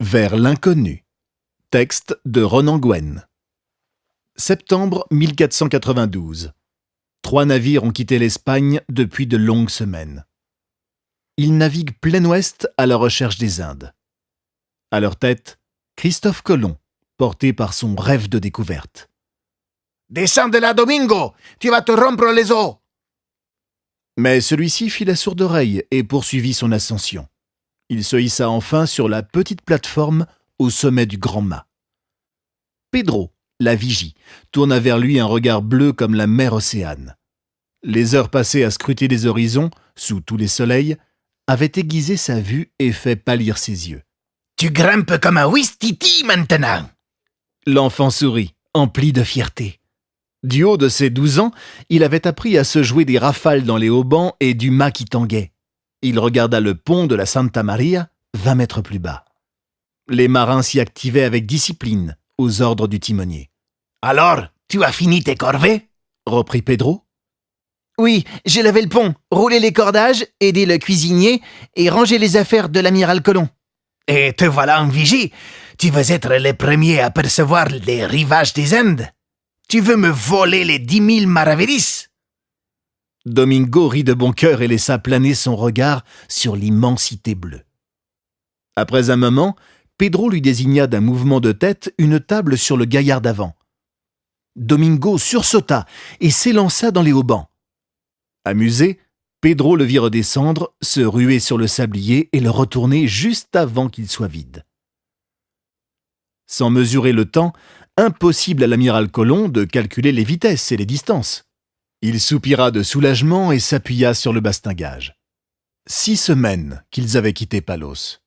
Vers l'inconnu. Texte de Ronan Gwen. Septembre 1492. 3 navires ont quitté l'Espagne depuis de longues semaines. Ils naviguent plein ouest à la recherche des Indes. À leur tête, Christophe Colomb, porté par son rêve de découverte. « Descends de là, Domingo! Tu vas te rompre les os !» Mais celui-ci fit la sourde oreille et poursuivit son ascension. Il se hissa enfin sur la petite plateforme au sommet du grand mât. Pedro, la vigie, tourna vers lui un regard bleu comme la mer Océane. Les heures passées à scruter les horizons, sous tous les soleils, avaient aiguisé sa vue et fait pâlir ses yeux. « Tu grimpes comme un ouistiti maintenant !» L'enfant sourit, empli de fierté. Du haut de ses 12 ans, il avait appris à se jouer des rafales dans les haubans et du mât qui tanguait. Il regarda le pont de la Santa Maria, 20 mètres plus bas. Les marins s'y activaient avec discipline, aux ordres du timonier. « Alors, tu as fini tes corvées ?» reprit Pedro. « Oui, j'ai lavé le pont, roulé les cordages, aidé le cuisinier et rangé les affaires de l'amiral Colomb. »« Et te voilà en vigie. Tu veux être le premier à apercevoir les rivages des Indes. Tu veux me voler les 10 000 maravedis ?» Domingo rit de bon cœur et laissa planer son regard sur l'immensité bleue. Après un moment, Pedro lui désigna d'un mouvement de tête une table sur le gaillard d'avant. Domingo sursauta et s'élança dans les haubans. Amusé, Pedro le vit redescendre, se ruer sur le sablier et le retourner juste avant qu'il soit vide. Sans mesurer le temps, impossible à l'amiral Colomb de calculer les vitesses et les distances. Il soupira de soulagement et s'appuya sur le bastingage. 6 semaines qu'ils avaient quitté Palos.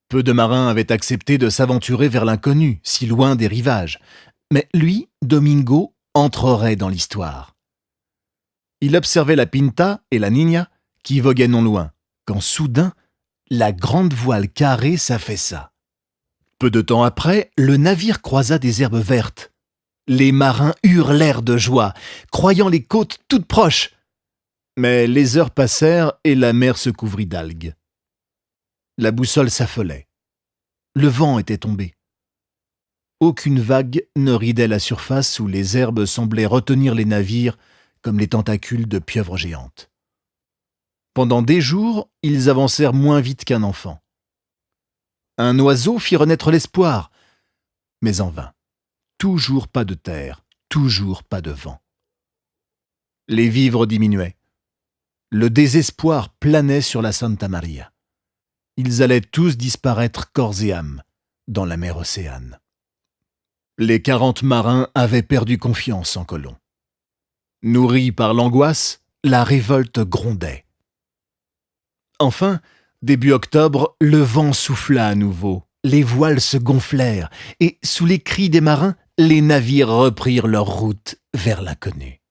Peu de marins avaient accepté de s'aventurer vers l'inconnu, si loin des rivages. Mais lui, Domingo, entrerait dans l'histoire. Il observait la Pinta et la Niña qui voguaient non loin, quand soudain, la grande voile carrée s'affaissa. Peu de temps après, le navire croisa des herbes vertes. Les marins hurlèrent de joie, croyant les côtes toutes proches. Mais les heures passèrent et la mer se couvrit d'algues. La boussole s'affolait. Le vent était tombé. Aucune vague ne ridait la surface où les herbes semblaient retenir les navires comme les tentacules de pieuvres géantes. Pendant des jours, ils avancèrent moins vite qu'un enfant. Un oiseau fit renaître l'espoir, mais en vain. Toujours pas de terre, toujours pas de vent. Les vivres diminuaient. Le désespoir planait sur la Santa Maria. Ils allaient tous disparaître corps et âme dans la mer Océane. Les 40 marins avaient perdu confiance en Colomb. Nourris par l'angoisse, la révolte grondait. Enfin, début octobre, le vent souffla à nouveau, les voiles se gonflèrent et, sous les cris des marins, les navires reprirent leur route vers l'inconnu.